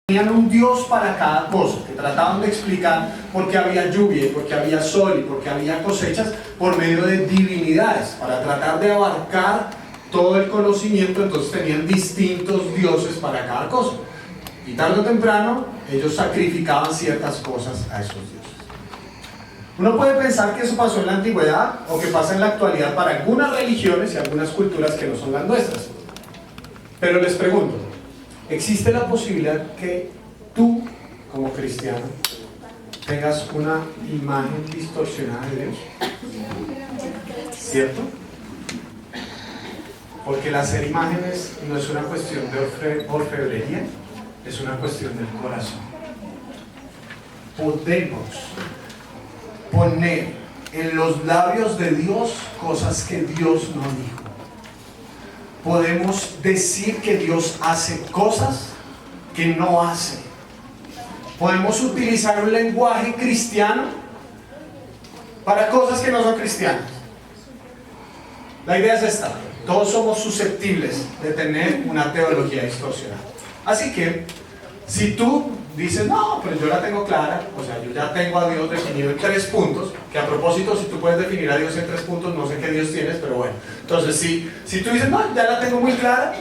tenían un Dios para cada cosa, que trataban de explicar por qué había lluvia, y por qué había sol y por qué había cosechas por medio de divinidades, para tratar de abarcar todo el conocimiento. Entonces tenían distintos dioses para cada cosa, y tarde o temprano ellos sacrificaban ciertas cosas a esos dioses. Uno puede pensar que eso pasó en la antigüedad o que pasa en la actualidad para algunas religiones y algunas culturas que no son las nuestras, pero les pregunto, ¿existe la posibilidad que tú, como cristiano, tengas una imagen distorsionada de Dios? ¿Cierto? Porque el hacer imágenes no es una cuestión de orfebrería, es una cuestión del corazón. Podemos poner en los labios de Dios cosas que Dios no dijo. Podemos decir que Dios hace cosas que no hace. Podemos utilizar un lenguaje cristiano para cosas que no son cristianas. La idea es esta: todos somos susceptibles de tener una teología distorsionada. Así que, si tú dices, no, pero yo la tengo clara, o sea, yo ya tengo a Dios definido en 3 puntos, que a propósito, si tú puedes definir a Dios en 3 puntos, no sé qué Dios tienes, pero bueno. Entonces, si tú dices, no, ya la tengo muy clara,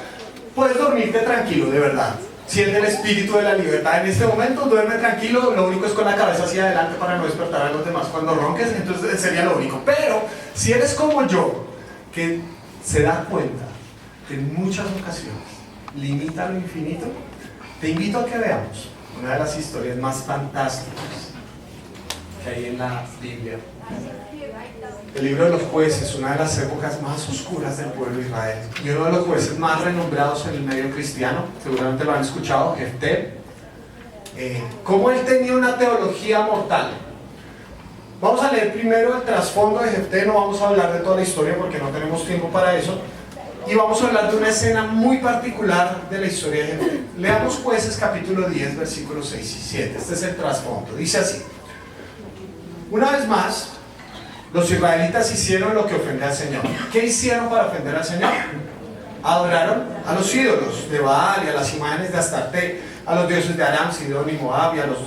puedes dormirte tranquilo, de verdad. Siente el espíritu de la libertad en este momento, duerme tranquilo, lo único es con la cabeza hacia adelante para no despertar a los demás cuando ronques, entonces sería lo único. Pero, si eres como yo, que se da cuenta que en muchas ocasiones limita lo infinito, te invito a que veamos una de las historias más fantásticas que hay en la Biblia. El libro de los jueces, una de las épocas más oscuras del pueblo de Israel, y uno de los jueces más renombrados en el medio cristiano, seguramente lo han escuchado, Jefté. Cómo él tenía una teología mortal. Vamos a leer primero el trasfondo de Jefté, no vamos a hablar de toda la historia porque no tenemos tiempo para eso. Y vamos a hablar de una escena muy particular de la historia de Jefté. Leamos Jueces capítulo 10, versículos 6 y 7. Este es el trasfondo. Dice así: una vez más, los israelitas hicieron lo que ofende al Señor. ¿Qué hicieron para ofender al Señor? Adoraron a los ídolos de Baal y a las imágenes de Astarte, a los dioses de Aram, Sidón y Moab, y a los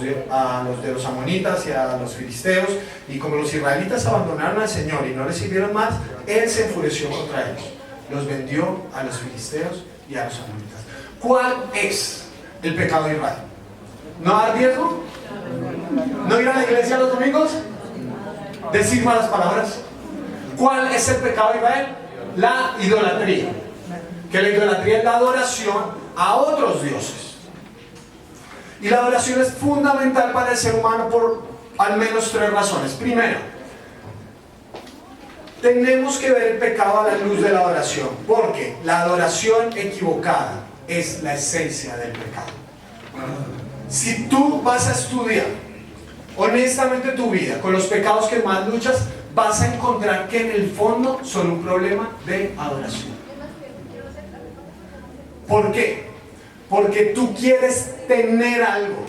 de los amonitas y a los filisteos. Y como los israelitas abandonaron al Señor y no le sirvieron más, Él se enfureció contra ellos. Los vendió a los filisteos y a los amonitas. ¿Cuál es el pecado de Israel? ¿No dar diezmo? ¿No ir a la iglesia los domingos? ¿Decir malas palabras? ¿Cuál es el pecado de Israel? La idolatría. Que la idolatría es la adoración a otros dioses. Y la adoración es fundamental para el ser humano por al menos 3 razones. Primero, tenemos que ver el pecado a la luz de la adoración, porque la adoración equivocada es la esencia del pecado. Si tú vas a estudiar honestamente tu vida con los pecados que más luchas, vas a encontrar que en el fondo son un problema de adoración. ¿Por qué? Porque tú quieres tener algo,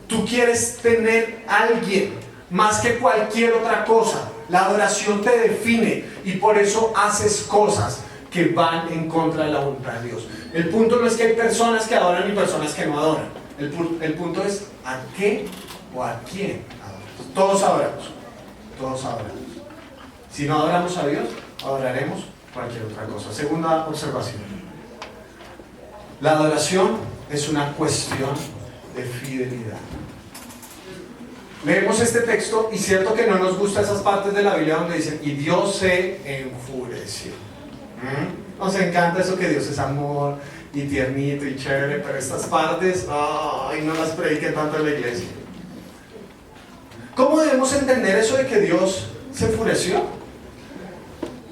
tú quieres tener a alguien más que cualquier otra cosa. La adoración te define y por eso haces cosas que van en contra de la voluntad de Dios. El punto no es que hay personas que adoran y personas que no adoran. El punto es a qué o a quién adoras. Todos adoramos. Todos adoramos. Si no adoramos a Dios, adoraremos cualquier otra cosa. Segunda observación. La adoración es una cuestión de fidelidad. Leemos este texto y cierto que no nos gustan esas partes de la Biblia donde dicen y Dios se enfureció. Nos encanta eso que Dios es amor y tiernito y chévere, pero estas partes, no las prediquen tanto en la iglesia. ¿Cómo debemos entender eso de que Dios se enfureció?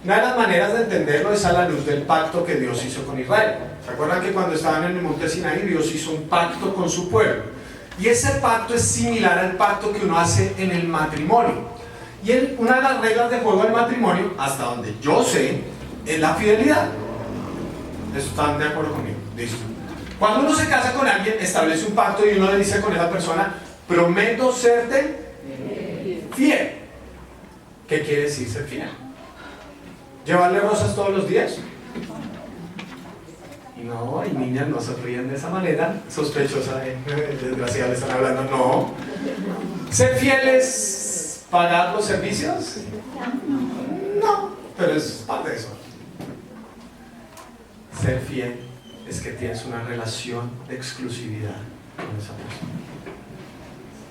Una de las maneras de entenderlo es a la luz del pacto que Dios hizo con Israel. ¿Se acuerdan que cuando estaban en el monte Sinaí, Dios hizo un pacto con su pueblo? Y ese pacto es similar al pacto que uno hace en el matrimonio. Y una de las reglas de juego del matrimonio, hasta donde yo sé, es la fidelidad. ¿Están de acuerdo conmigo? Listo. Cuando uno se casa con alguien, establece un pacto y uno le dice con esa persona, prometo serte fiel. ¿Qué quiere decir ser fiel? ¿Llevarle rosas todos los días? No, y niñas no se ríen de esa manera, sospechosa, desgraciada le están hablando, no. ¿Ser fieles, pagar los servicios? No, pero es parte de eso. Ser fiel es que tienes una relación de exclusividad con esa persona,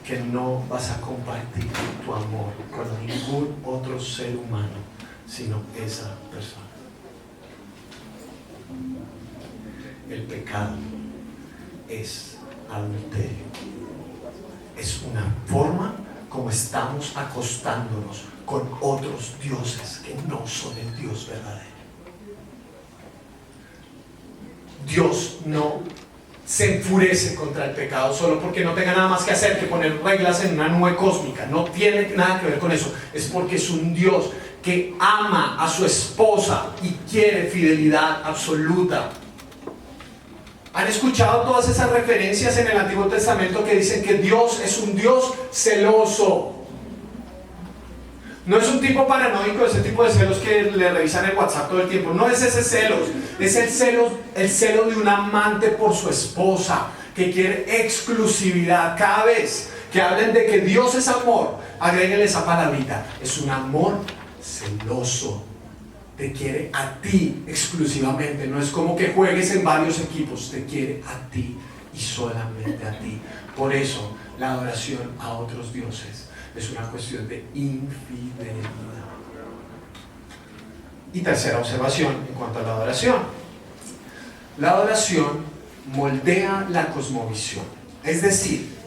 que no vas a compartir tu amor con ningún otro ser humano, sino esa persona. El pecado es adulterio. Es una forma como estamos acostándonos con otros dioses que no son el Dios verdadero. Dios no se enfurece contra el pecado solo porque no tenga nada más que hacer que poner reglas en una nube cósmica. No tiene nada que ver con eso. Es porque es un Dios que ama a su esposa y quiere fidelidad absoluta. ¿Han escuchado todas esas referencias en el Antiguo Testamento que dicen que Dios es un Dios celoso? No es un tipo paranoico, ese tipo de celos que le revisan el WhatsApp todo el tiempo. No es ese celos, es el celo de un amante por su esposa que quiere exclusividad. Cada vez que hablen de que Dios es amor, agréguenle esa palabrita. Es un amor celoso. Te quiere a ti exclusivamente. No es como que juegues en varios equipos. Te quiere a ti y solamente a ti. Por eso la adoración a otros dioses es una cuestión de infidelidad. Y tercera observación en cuanto a la adoración. La adoración moldea la cosmovisión. Es decir,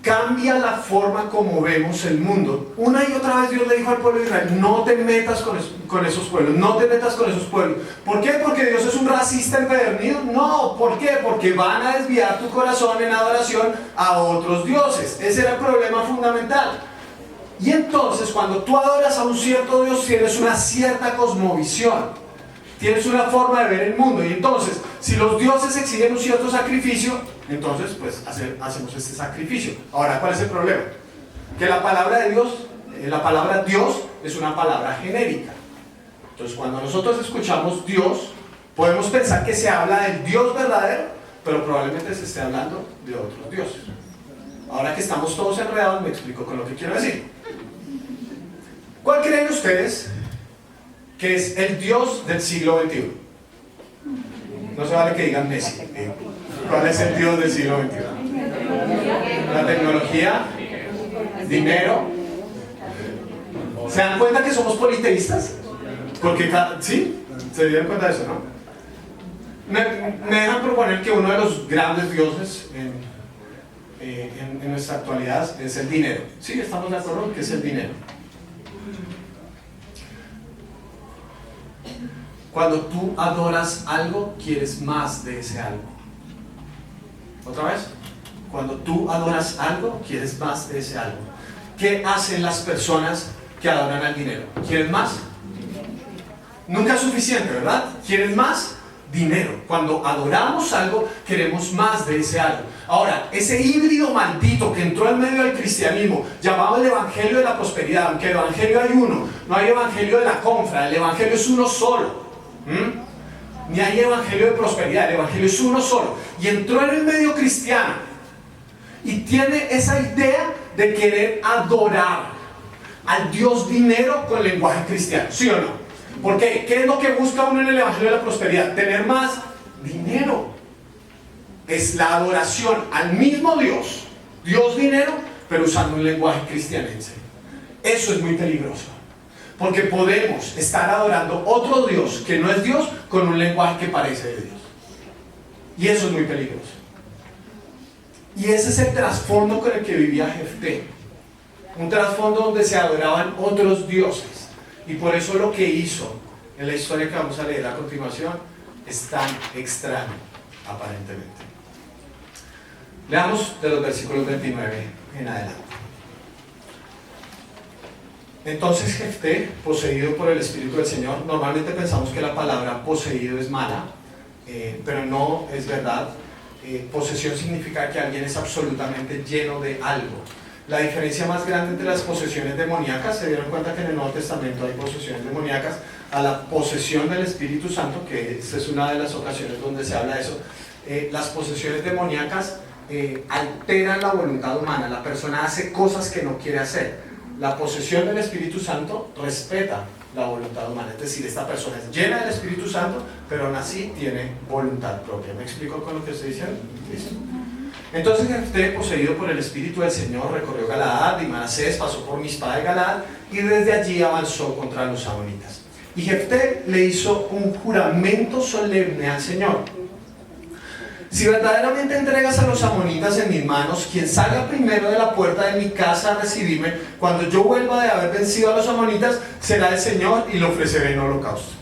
cambia la forma como vemos el mundo. Una y otra vez Dios le dijo al pueblo de Israel: no te metas con esos pueblos, no te metas con esos pueblos. ¿Por qué? ¿Porque Dios es un racista empedernido? No. ¿Por qué? Porque van a desviar tu corazón en adoración a otros dioses. Ese era el problema fundamental. Y entonces, cuando tú adoras a un cierto Dios, tienes una cierta cosmovisión, tienes una forma de ver el mundo. Y entonces, si los dioses exigen un cierto sacrificio, entonces pues hacemos este sacrificio. Ahora, ¿cuál es el problema? Que la palabra de Dios, la palabra Dios es una palabra genérica. Entonces, cuando nosotros escuchamos Dios, podemos pensar que se habla del Dios verdadero, pero probablemente se esté hablando de otros dioses. Ahora que estamos todos enredados, me explico con lo que quiero decir. ¿Cuál creen ustedes que es el Dios del siglo XXI? No se vale que digan Messi. ¿Cuál es el Dios del siglo XXI? La tecnología, dinero. ¿Se dan cuenta que somos politeístas? Porque, ¿sí? ¿Se dieron cuenta de eso, no? Me dejan proponer que uno de los grandes dioses en nuestra actualidad es el dinero. ¿Sí? ¿Estamos de acuerdo que es el dinero? Cuando tú adoras algo, quieres más de ese algo. ¿Otra vez? Cuando tú adoras algo, quieres más de ese algo. ¿Qué hacen las personas que adoran al dinero? ¿Quieren más? Nunca es suficiente, ¿verdad? ¿Quieren más? Dinero. Cuando adoramos algo, queremos más de ese algo. Ahora, ese híbrido maldito que entró en medio del cristianismo, llamado el evangelio de la prosperidad, aunque el evangelio hay uno, no hay evangelio de la compra, el evangelio es uno solo. Ni hay evangelio de prosperidad, el evangelio es uno solo. Y entró en el medio cristiano y tiene esa idea de querer adorar al Dios dinero con lenguaje cristiano, ¿sí o no? ¿Por qué? ¿Qué es lo que busca uno en el evangelio de la prosperidad? Tener más dinero. Es la adoración al mismo Dios, Dios dinero, pero usando un lenguaje cristianense. Eso es muy peligroso, porque podemos estar adorando otro Dios que no es Dios con un lenguaje que parece de Dios. Y eso es muy peligroso. Y ese es el trasfondo con el que vivía Jefté. Un trasfondo donde se adoraban otros dioses. Y por eso lo que hizo en la historia que vamos a leer a continuación es tan extraño, aparentemente. Leamos de los versículos 29 en adelante. Entonces Jefté, poseído por el Espíritu del Señor, normalmente pensamos que la palabra poseído es mala, pero no es verdad. Posesión significa que alguien es absolutamente lleno de algo, La diferencia más grande entre las posesiones demoníacas, se dieron cuenta que en el Nuevo Testamento hay posesiones demoníacas, a la posesión del Espíritu Santo, que esta es una de las ocasiones donde se habla de eso. Las posesiones demoníacas alteran la voluntad humana, la persona hace cosas que no quiere hacer. La posesión del Espíritu Santo respeta la voluntad humana, es decir, esta persona es llena del Espíritu Santo, pero aún así tiene voluntad propia. ¿Me explico con lo que estoy diciendo? ¿Listo? Entonces Jefté, poseído por el Espíritu del Señor, recorrió Galaad y Manasés, pasó por Mizpah de Galaad y desde allí avanzó contra los amonitas. Y Jefté le hizo un juramento solemne al Señor: si verdaderamente entregas a los amonitas en mis manos, quien salga primero de la puerta de mi casa a recibirme, cuando yo vuelva de haber vencido a los amonitas, será el Señor y le ofreceré en holocausto.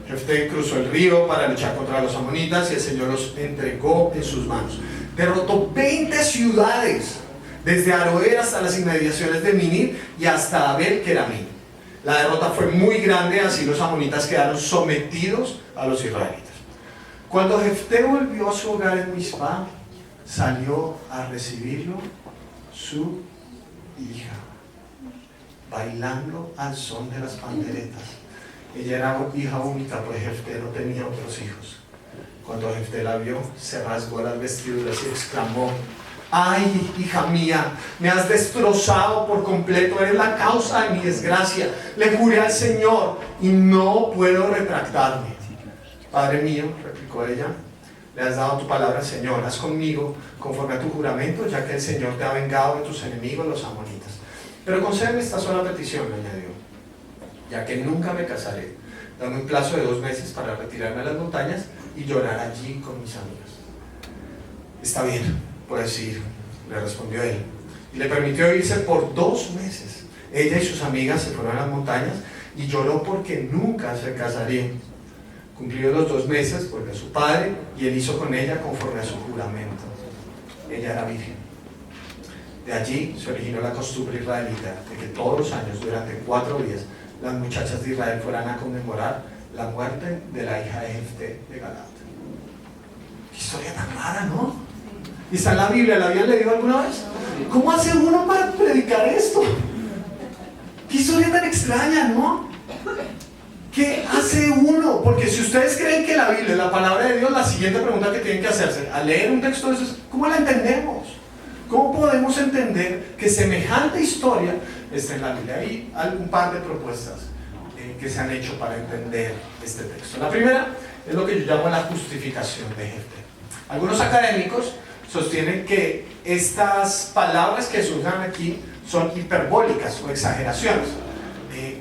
Jefté cruzó el río para luchar contra los amonitas y el Señor los entregó en sus manos. Derrotó 20 ciudades, desde Aroer hasta las inmediaciones de Minit y hasta Abel Keramim. La derrota fue muy grande, así los amonitas quedaron sometidos a los israelitas. Cuando Jefté volvió a su hogar en Mizpah, salió a recibirlo su hija, bailando al son de las panderetas. Ella era hija única, pues Jefté no tenía otros hijos. Cuando Jefté la vio, se rasgó las vestiduras y exclamó: ¡ay, hija mía! Me has destrozado por completo, eres la causa de mi desgracia. Le juré al Señor y no puedo retractarme. Padre mío, replicó ella, le has dado tu palabra al Señor, haz conmigo conforme a tu juramento, ya que el Señor te ha vengado de tus enemigos, los amonitas. Pero concédeme esta sola petición, le añadió, ya que nunca me casaré. Dame un plazo de 2 meses para retirarme a las montañas y llorar allí con mis amigas. Está bien, puedes ir, le respondió él. Y le permitió irse por 2 meses. Ella y sus amigas se fueron a las montañas y lloró porque nunca se casaría. Cumplidos los 2 meses, volvió a su padre y él hizo con ella conforme a su juramento. Ella era virgen. De allí se originó la costumbre israelita de que todos los años, durante 4 días, las muchachas de Israel fueran a conmemorar la muerte de la hija de Jefté de Galaad. Qué historia tan rara, ¿no? Y está en la Biblia, ¿la habían leído alguna vez? ¿Cómo hace uno para predicar esto? Qué historia tan extraña, ¿no? ¿Qué hace uno? Porque si ustedes creen que la Biblia es la palabra de Dios, la siguiente pregunta que tienen que hacerse al leer un texto de eso es: ¿cómo la entendemos? ¿Cómo podemos entender que semejante historia está en la Biblia? Hay un par de propuestas que se han hecho para entender este texto. La primera es lo que yo llamo la justificación de Jefté. Algunos académicos sostienen que estas palabras que surjan aquí son hiperbólicas o exageraciones.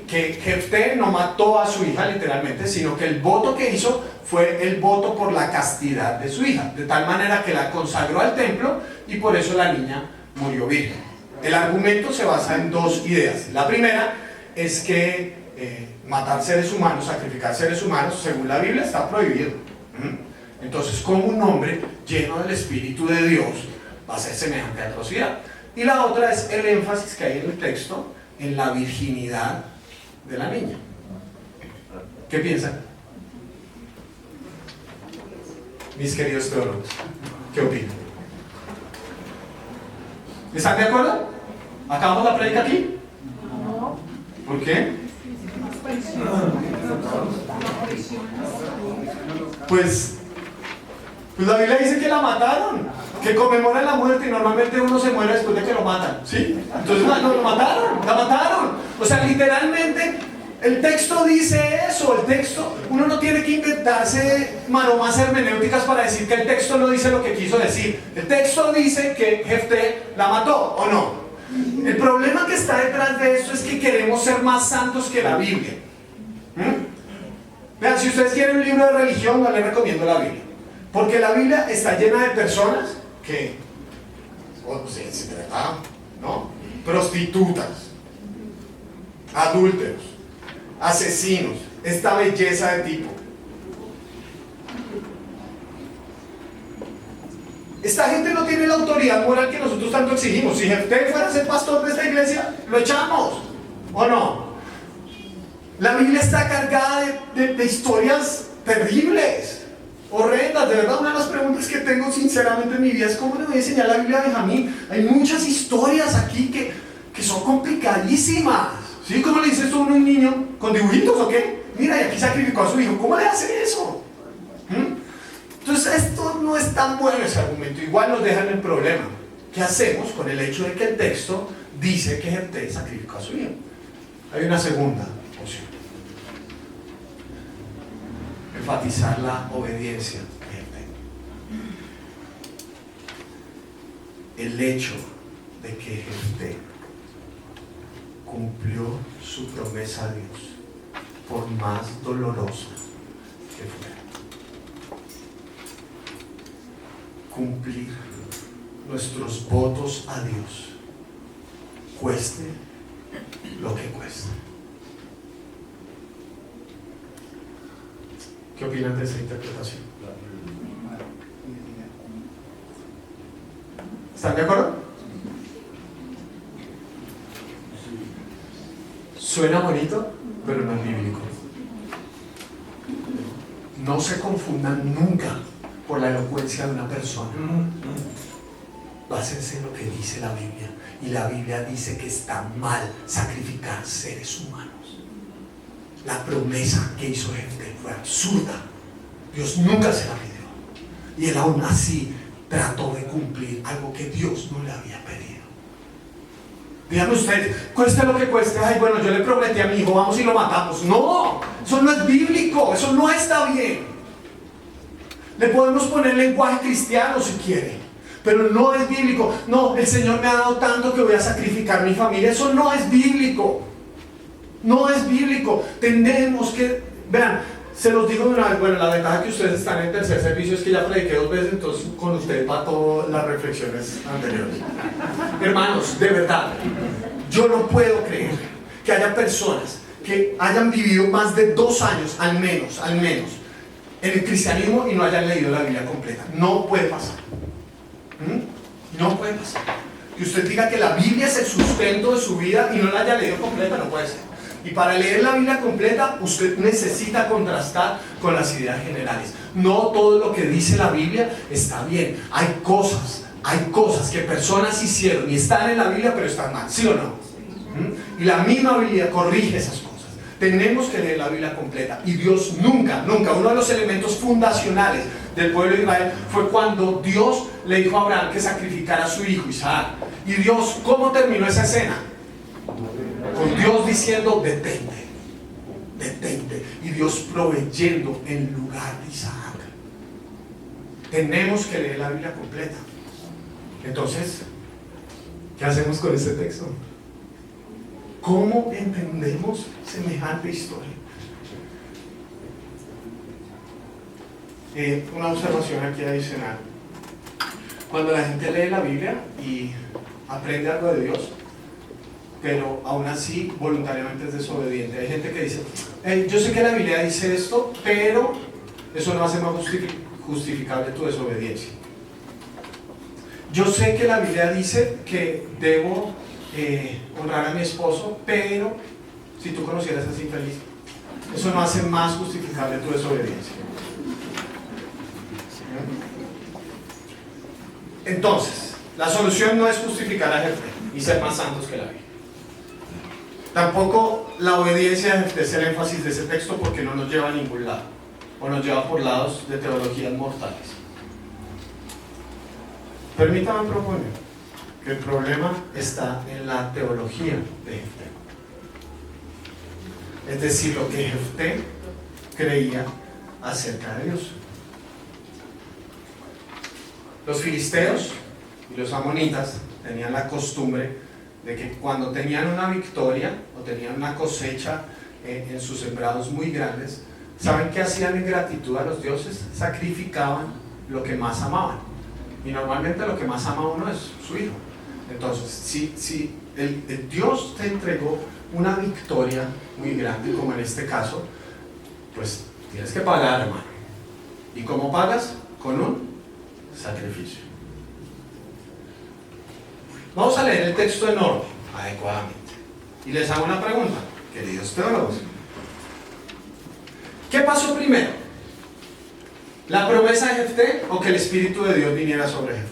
Que Jefté no mató a su hija literalmente, sino que el voto que hizo fue el voto por la castidad de su hija, de tal manera que la consagró al templo y por eso la niña murió virgen. El argumento se basa en 2 ideas. La primera es que matar seres humanos, sacrificar seres humanos, según la Biblia está prohibido. Entonces, ¿cómo un hombre lleno del Espíritu de Dios va a hacer semejante atrocidad? Y la otra es el énfasis que hay en el texto en la virginidad de la niña. ¿Qué piensan? Mis queridos teólogos, ¿qué opinan? ¿Están de acuerdo? ¿Acabamos la prédica aquí? No. ¿Por qué? Pues la Biblia dice que la mataron, que conmemoran la muerte, y normalmente uno se muere después de que lo matan, ¿sí? Entonces lo mataron, la mataron. O sea, literalmente el texto dice eso. El texto, uno no tiene que inventarse maromas hermenéuticas para decir que el texto no dice lo que quiso decir. El texto dice que Jefté la mató, ¿o no? El problema que está detrás de esto es que queremos ser más santos que la Biblia. Vean, si ustedes quieren un libro de religión, no les recomiendo la Biblia, porque la Biblia está llena de personas que se trataban, ¿no? Prostitutas, adúlteros, asesinos, esta belleza de tipo. Esta gente no tiene la autoridad moral que nosotros tanto exigimos. Si Jefté fuera a ser pastor de esta iglesia, lo echamos, ¿o no? La Biblia está cargada de historias terribles, horrendas. De verdad, una de las preguntas que tengo sinceramente en mi vida es cómo le voy a enseñar la Biblia a Benjamín. Hay muchas historias aquí que son complicadísimas. ¿Sí? ¿Cómo le dices tú a un niño con dibujitos o qué? Mira, y aquí sacrificó a su hijo. ¿Cómo le hace eso? Entonces, esto no es tan bueno ese argumento. Igual nos dejan el problema. ¿Qué hacemos con el hecho de que el texto dice que Jefté sacrificó a su hijo? Hay una segunda opción. Enfatizar la obediencia de Jefté. El hecho de que Jefté cumplió su promesa a Dios, por más dolorosa que fuera. Cumplir nuestros votos a Dios, cueste lo que cueste. ¿Qué opinan de esa interpretación? ¿Están de acuerdo? Suena bonito, pero no es bíblico. No se confundan nunca por la elocuencia de una persona. Básense en lo que dice la Biblia. Y la Biblia dice que está mal sacrificar seres humanos. La promesa que hizo Jefté fue absurda. Dios nunca se la pidió. Y él aún así trató de cumplir algo que Dios no le había pedido. Díganme ustedes, cueste lo que cueste. Ay, bueno, yo le prometí a mi hijo, vamos y lo matamos. No, eso no es bíblico, eso no está bien. Le podemos poner lenguaje cristiano si quiere, pero no es bíblico. No, el Señor me ha dado tanto que voy a sacrificar mi familia. Eso no es bíblico. No es bíblico. Tenemos que, vean, se los digo de una vez. Bueno, la ventaja que ustedes están en tercer servicio es que ya prediqué 2 veces, entonces con ustedes va todas las reflexiones anteriores. Hermanos, de verdad, yo no puedo creer que haya personas que hayan vivido más de 2 años, al menos, en el cristianismo y no hayan leído la Biblia completa. No puede pasar. No puede pasar. Que usted diga que la Biblia es el sustento de su vida y no la haya leído completa, no puede ser. Y para leer la Biblia completa, usted necesita contrastar con las ideas generales. No todo lo que dice la Biblia está bien. Hay cosas que personas hicieron y están en la Biblia, pero están mal, ¿sí o no? Y la misma Biblia corrige esas cosas. Tenemos que leer la Biblia completa. Y Dios nunca, uno de los elementos fundacionales del pueblo de Israel fue cuando Dios le dijo a Abraham que sacrificara a su hijo Isaac. Y Dios, ¿cómo terminó esa escena? Con Dios diciendo, detente. Y Dios proveyendo en lugar de Isaac. Tenemos que leer la Biblia completa. Entonces, ¿qué hacemos con este texto? ¿Cómo entendemos semejante historia? Una observación aquí adicional. Cuando la gente lee la Biblia y aprende algo de Dios, pero aún así voluntariamente es desobediente. Hay gente que dice, yo sé que la Biblia dice esto, pero eso no hace más justificable tu desobediencia. Yo sé que la Biblia dice que debo honrar a mi esposo, pero si tú conocieras a ese infeliz, eso no hace más justificable tu desobediencia. Entonces, la solución no es justificar a Jefté y ser más santos que la Biblia. Tampoco la obediencia es el énfasis de ese texto, porque no nos lleva a ningún lado, o nos lleva por lados de teologías mortales. Permítanme proponer que el problema está en la teología de Jefté. Es decir, lo que Jefté creía acerca de Dios. Los filisteos y los amonitas tenían la costumbre de que cuando tenían una victoria o tenían una cosecha en sus sembrados muy grandes, ¿saben qué hacían en gratitud a los dioses? Sacrificaban lo que más amaban. Y normalmente lo que más ama uno es su hijo. Entonces, si el Dios te entregó una victoria muy grande, como en este caso, pues tienes que pagar, hermano. ¿Y cómo pagas? Con un sacrificio. Vamos a leer el texto en orden, adecuadamente. Y les hago una pregunta, queridos teólogos. ¿Qué pasó primero? ¿La promesa de Jefté o que el Espíritu de Dios viniera sobre Jefté?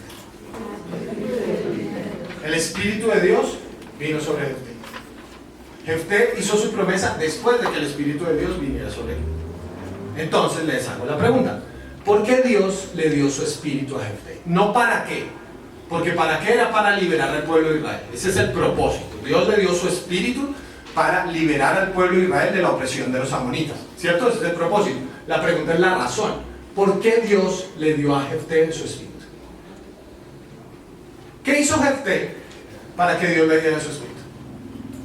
El Espíritu de Dios vino sobre Jefté. Jefté hizo su promesa después de que el Espíritu de Dios viniera sobre él. Entonces les hago la pregunta: ¿por qué Dios le dio su Espíritu a Jefté? No para qué, porque para qué era para liberar al pueblo de Israel. Ese es el propósito. Dios le dio su Espíritu para liberar al pueblo de Israel de la opresión de los amonitas, ¿cierto? Ese es el propósito. La pregunta es la razón. ¿Por qué Dios le dio a Jefté su Espíritu? ¿Qué hizo Jefté para que Dios le diera su Espíritu?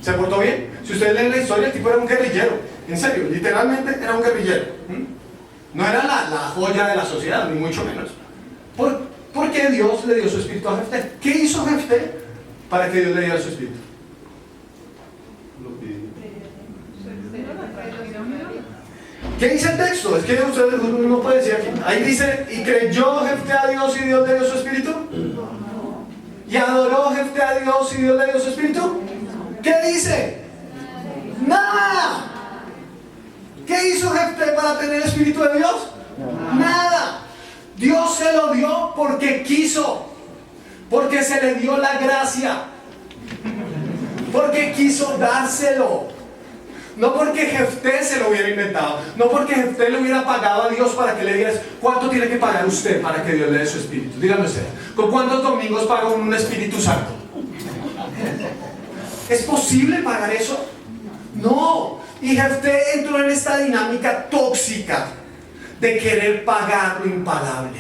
¿Se portó bien? Si ustedes leen la historia, el tipo era un guerrillero. En serio, literalmente era un guerrillero. No era la joya de la sociedad, ni mucho menos. ¿Por qué Dios le dio su Espíritu a Jefté? ¿Qué hizo Jefté para que Dios le diera su Espíritu? ¿Qué dice el texto? Es que ustedes no pueden decir aquí. Ahí dice: ¿y creyó Jefté a Dios y Dios le dio su Espíritu? ¿Y adoró Jefté a Dios y Dios le dio su Espíritu? ¿Qué dice? Nada. ¿Qué hizo Jefté para tener el Espíritu de Dios? Nada. Dios se lo dio porque quiso, porque se le dio la gracia, porque quiso dárselo. No porque Jefté se lo hubiera inventado, no porque Jefté le hubiera pagado a Dios para que le digas: ¿cuánto tiene que pagar usted para que Dios le dé su Espíritu? Dígame usted, ¿con cuántos domingos paga un Espíritu Santo? ¿Es posible pagar eso? No. Y Jefté entró en esta dinámica tóxica de querer pagar lo impagable,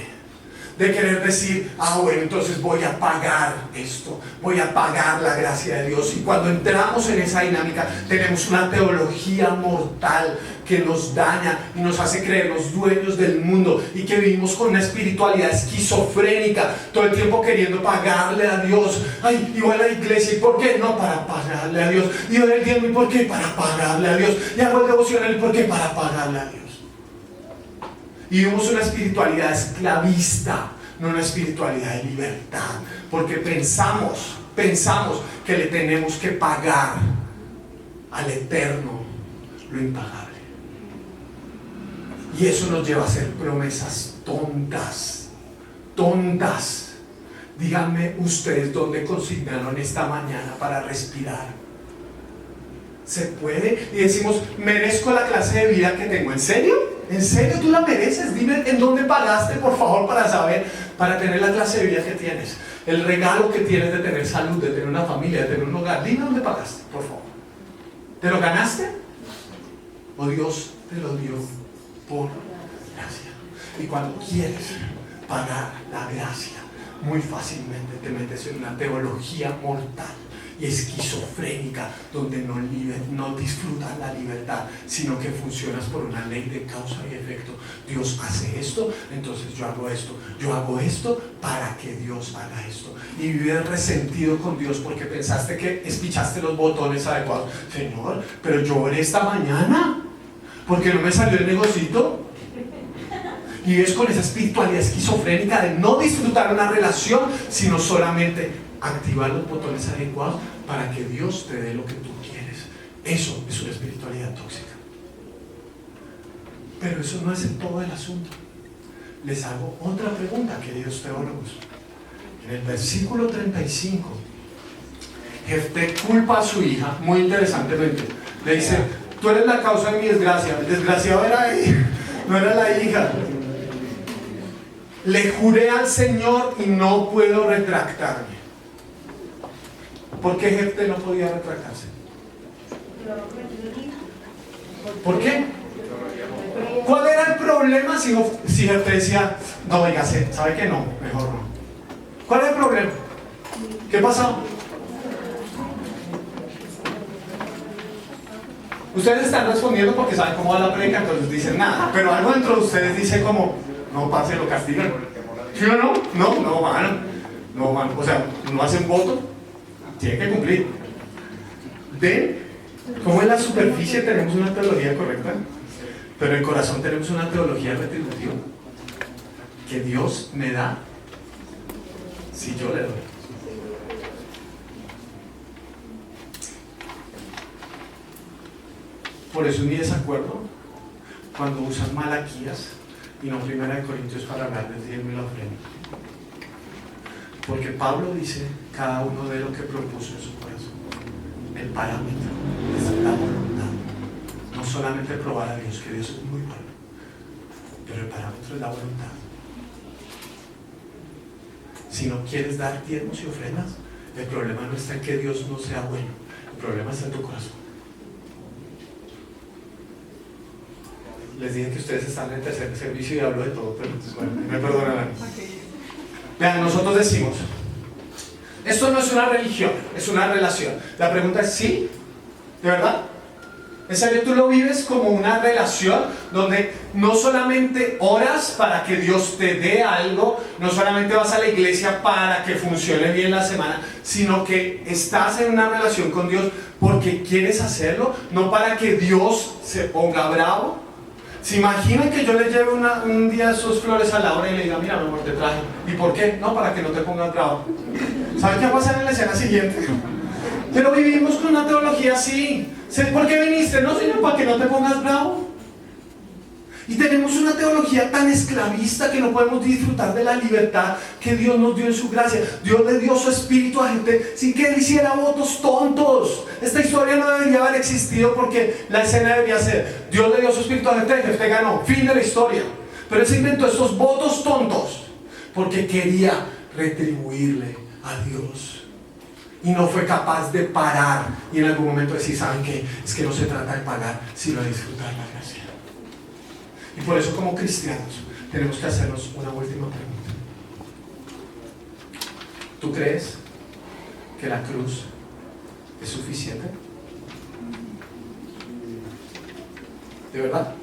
de querer decir: bueno, entonces voy a pagar esto, voy a pagar la gracia de Dios. Y cuando entramos en esa dinámica, tenemos una teología mortal que nos daña y nos hace creernos dueños del mundo, y que vivimos con una espiritualidad esquizofrénica, todo el tiempo queriendo pagarle a Dios. Ay, y voy a la iglesia, ¿y por qué? No, para pagarle a Dios. Y doy el diezmo, ¿y por qué? Para pagarle a Dios. Y hago el devocional, ¿y por qué? Para pagarle a Dios. Y vivimos una espiritualidad esclavista, no una espiritualidad de libertad, porque pensamos que le tenemos que pagar al Eterno lo impagable. Y eso nos lleva a hacer promesas tontas. Díganme ustedes dónde consignaron esta mañana para respirar. ¿Se puede? Y decimos: merezco la clase de vida que tengo. ¿En serio? ¿En serio tú la mereces? Dime en dónde pagaste, por favor, para saber, para tener la clase de vida que tienes, el regalo que tienes de tener salud, de tener una familia, de tener un hogar. Dime dónde pagaste, por favor. ¿Te lo ganaste? ¿O Dios te lo dio por gracia? Y cuando quieres pagar la gracia, muy fácilmente te metes en una teología mortal y esquizofrénica, donde no disfrutas la libertad, sino que funcionas por una ley de causa y efecto. Dios hace esto, entonces yo hago esto para que Dios haga esto. Y vives resentido con Dios porque pensaste que espichaste los botones adecuados. Señor, pero yo oré esta mañana, porque no me salió el negocito. Y vives con esa espiritualidad esquizofrénica de no disfrutar una relación, sino solamente activar los botones adecuados para que Dios te dé lo que tú quieres. Eso es una espiritualidad tóxica. Pero eso no es en todo el asunto. Les hago otra pregunta, queridos teólogos. En el versículo 35, Jefté culpa a su hija, muy interesantemente. Le dice: tú eres la causa de mi desgracia. El desgraciado era él, no era la hija. Le juré al Señor y no puedo retractarme. ¿Por qué Jefté no podía retractarse? ¿Por qué? ¿Cuál era el problema si Jefté decía: no, oiga, ¿sabe qué? No, mejor no? ¿Cuál era el problema? ¿Qué pasó? Ustedes están respondiendo porque saben cómo va la predica, entonces dicen nada, pero algo dentro de ustedes dice como: no, parce, lo castigan. ¿Sí o no? No, mano. O sea, no hacen voto, tiene que cumplir. ¿Ven cómo en la superficie tenemos una teología correcta, pero en el corazón tenemos una teología retributiva? Que Dios me da si yo le doy. Por eso mi desacuerdo cuando usan Malaquías y no 1 Corintios para hablar del diezmo y la ofrenda. Porque Pablo dice, cada uno de lo que propuso en su corazón. El parámetro es la voluntad. No solamente probar a Dios, que Dios es muy bueno, pero el parámetro es la voluntad. Si no quieres dar diezmos y ofrendas, el problema no está en que Dios no sea bueno, el problema está en tu corazón. Les dije que ustedes están en el tercer servicio y hablo de todo, pero bueno, me perdonarán. Vean, nosotros decimos, esto no es una religión, es una relación. La pregunta es, ¿sí? ¿De verdad? ¿En serio tú lo vives como una relación donde no solamente oras para que Dios te dé algo, no solamente vas a la iglesia para que funcione bien la semana, sino que estás en una relación con Dios porque quieres hacerlo, no para que Dios se ponga bravo? ¿Se imaginan que yo le lleve un día sus flores a Laura y le diga, mira mi amor, te traje? ¿Y por qué? No, para que no te pongas bravo. ¿Saben qué va a pasar en la escena siguiente? Pero vivimos con una teología así. ¿Por qué viniste? No, Señor, para que no te pongas bravo. Y tenemos una teología tan esclavista que no podemos disfrutar de la libertad que Dios nos dio en su gracia. Dios le dio su espíritu a gente sin que él hiciera votos tontos. Esta historia no debería haber existido porque la escena debería ser: Dios le dio su espíritu a gente, gente ganó, fin de la historia. Pero él se inventó estos votos tontos porque quería retribuirle a Dios. Y no fue capaz de parar y en algún momento decir, ¿saben qué? Es que no se trata de pagar, sino de disfrutar la gracia. Y por eso, como cristianos, tenemos que hacernos una última pregunta. ¿Tú crees que la cruz es suficiente? ¿De verdad?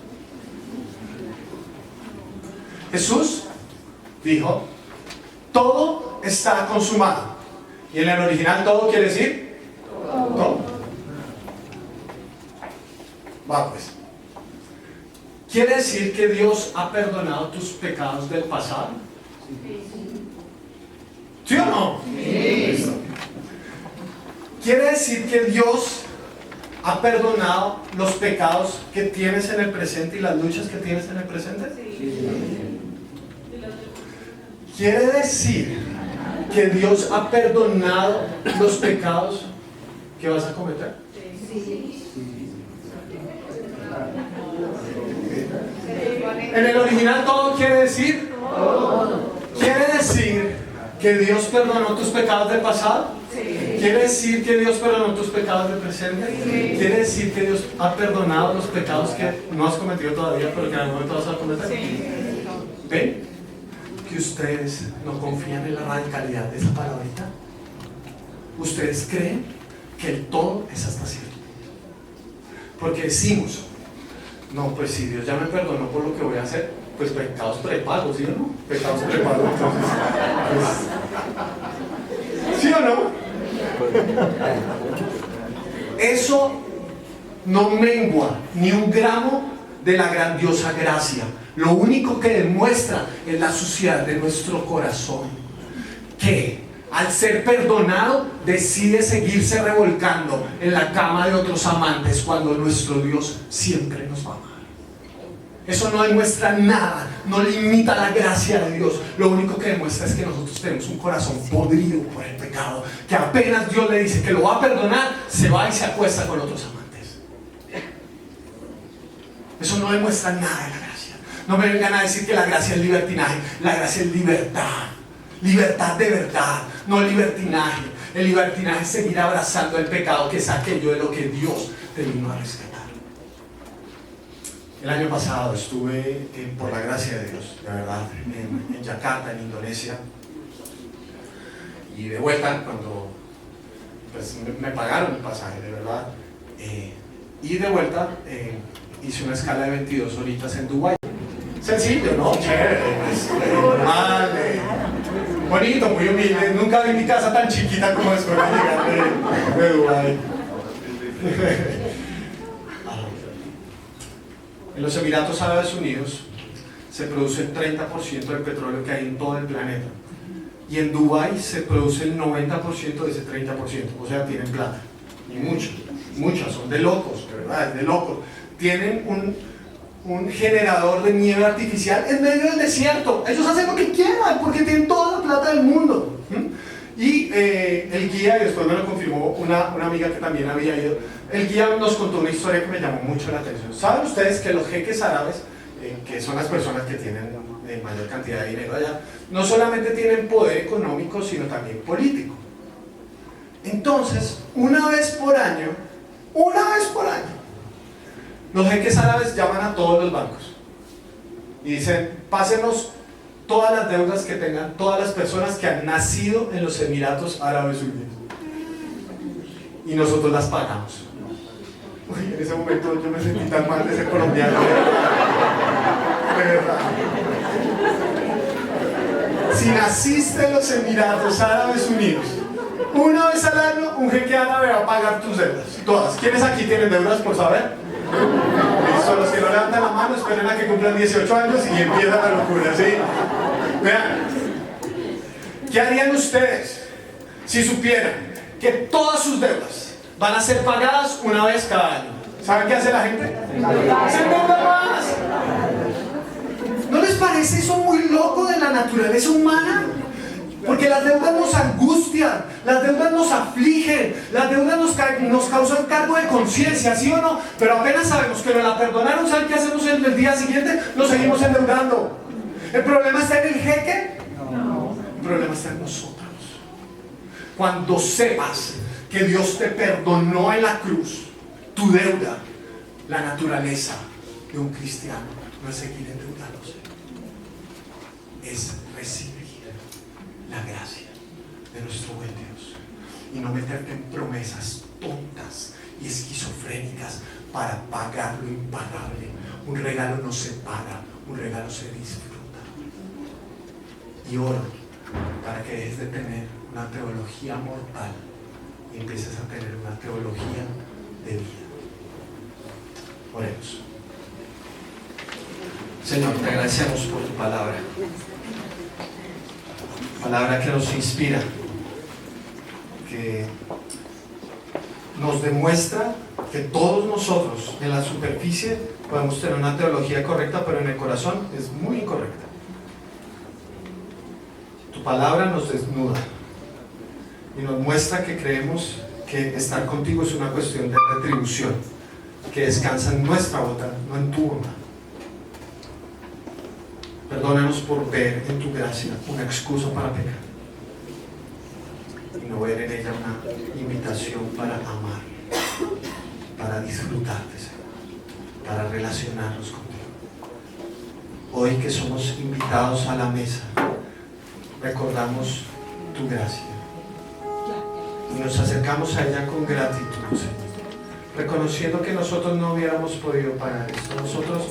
Jesús dijo, todo está consumado. Y en el original todo quiere decir todo. Va pues. ¿Quiere decir que Dios ha perdonado tus pecados del pasado? ¿Sí o no? Sí. ¿Quiere decir que Dios ha perdonado los pecados que tienes en el presente y las luchas que tienes en el presente? Sí. ¿Quiere decir que Dios ha perdonado los pecados que vas a cometer? Sí. En el original todo quiere decir todo. ¿Quiere decir que Dios perdonó tus pecados del pasado? Sí. ¿Quiere decir que Dios perdonó tus pecados del presente? Sí. ¿Quiere decir que Dios ha perdonado los pecados que no has cometido todavía pero que en algún momento vas a cometer? Sí. ¿Ven? Que ustedes no confían en la radicalidad de esa palabrita. Ustedes creen que el todo es hasta cierto. Porque decimos, no, pues si Dios ya me perdonó por lo que voy a hacer, pues pecados prepagos, ¿sí o no? Pecados prepagos, entonces, pues, ¿sí o no? Eso no mengua ni un gramo de la grandiosa gracia. Lo único que demuestra es la suciedad de nuestro corazón, que al ser perdonado decide seguirse revolcando en la cama de otros amantes cuando nuestro Dios siempre nos va a amar. Eso no demuestra nada, no limita la gracia de Dios. Lo único que demuestra es que nosotros tenemos un corazón podrido por el pecado, que apenas Dios le dice que lo va a perdonar, se va y se acuesta con otros amantes. Eso no demuestra nada de la gracia. No me vengan a decir que la gracia es libertinaje. La gracia es libertad. Libertad de verdad, no libertinaje. El libertinaje es seguir abrazando el pecado, que es aquello de lo que Dios te vino a rescatar. El año pasado estuve, por la gracia de Dios, de verdad, en Yakarta, en Indonesia. Y de vuelta, cuando pues, me pagaron el pasaje, de verdad. Y de vuelta, hice una escala de 22 horitas en Dubái. Sencillo, ¿no? Chévere, normal, bonito, muy humilde. Nunca vi mi casa tan chiquita como después de llegar de Dubái. En los Emiratos Árabes Unidos se produce el 30% del petróleo que hay en todo el planeta. Y en Dubái se produce el 90% de ese 30%. O sea, tienen plata. Y muchas, son de locos, de verdad, de locos. Tienen un generador de nieve artificial en medio del desierto. Ellos hacen lo que quieran porque tienen toda la plata del mundo. Y el guía, y después me lo confirmó una amiga que también había ido, el guía nos contó una historia que me llamó mucho la atención. ¿Saben ustedes que los jeques árabes, que son las personas que tienen mayor cantidad de dinero allá, no solamente tienen poder económico, sino también político? Entonces, una vez por año, los jeques árabes llaman a todos los bancos y dicen: pásenos todas las deudas que tengan todas las personas que han nacido en los Emiratos Árabes Unidos, y nosotros las pagamos. Uy, en ese momento yo me sentí tan mal de ser colombiano, de verdad. Si naciste en los Emiratos Árabes Unidos, una vez al año un jeque árabe va a pagar tus deudas, todas. ¿Quiénes aquí tienen deudas, por saber? Listo, los que no levantan la mano esperen a que cumplan 18 años y empieza la locura, ¿sí? Vean, ¿qué harían ustedes si supieran que todas sus deudas van a ser pagadas una vez cada año? ¿Saben qué hace la gente? ¡Se endeuda más! ¿No les parece eso muy loco de la naturaleza humana? Porque las deudas nos angustian, las deudas nos afligen, las deudas nos causan cargo de conciencia, ¿sí o no? Pero apenas sabemos que nos la perdonaron, ¿saben qué hacemos el día siguiente? Nos seguimos endeudando. ¿El problema está en el jeque? No. El problema está en nosotros. Cuando sepas que Dios te perdonó en la cruz tu deuda, la naturaleza de un cristiano no es seguir endeudándose, es recibir la gracia de nuestro buen Dios y no meterte en promesas tontas y esquizofrénicas para pagar lo impagable. Un regalo no se paga, un regalo se disfruta. Y oro para que dejes de tener una teología mortal y empieces a tener una teología de vida. Oremos. Señor, te agradecemos por tu palabra. Palabra que nos inspira, que nos demuestra que todos nosotros en la superficie podemos tener una teología correcta, pero en el corazón es muy incorrecta. Tu palabra nos desnuda y nos muestra que creemos que estar contigo es una cuestión de retribución, que descansa en nuestra bondad, no en tu bondad. Perdónanos por ver en tu gracia una excusa para pecar y no ver en ella una invitación para amar, para disfrutarte, Señor, para relacionarnos contigo. Hoy que somos invitados a la mesa, recordamos tu gracia y nos acercamos a ella con gratitud, Señor, reconociendo que nosotros no hubiéramos podido pagar esto. Nosotros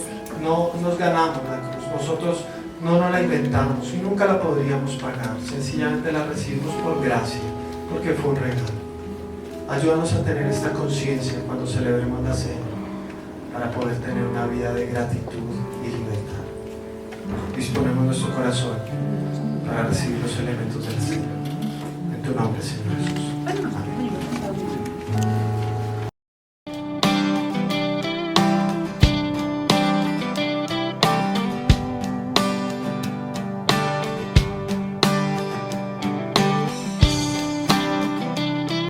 no nos ganamos la cruz, nosotros no nos la inventamos y nunca la podríamos pagar. Sencillamente la recibimos por gracia, porque fue un regalo. Ayúdanos a tener esta conciencia cuando celebremos la cena, para poder tener una vida de gratitud y libertad. Disponemos nuestro corazón para recibir los elementos del Señor. En tu nombre, Señor Jesús. Amén.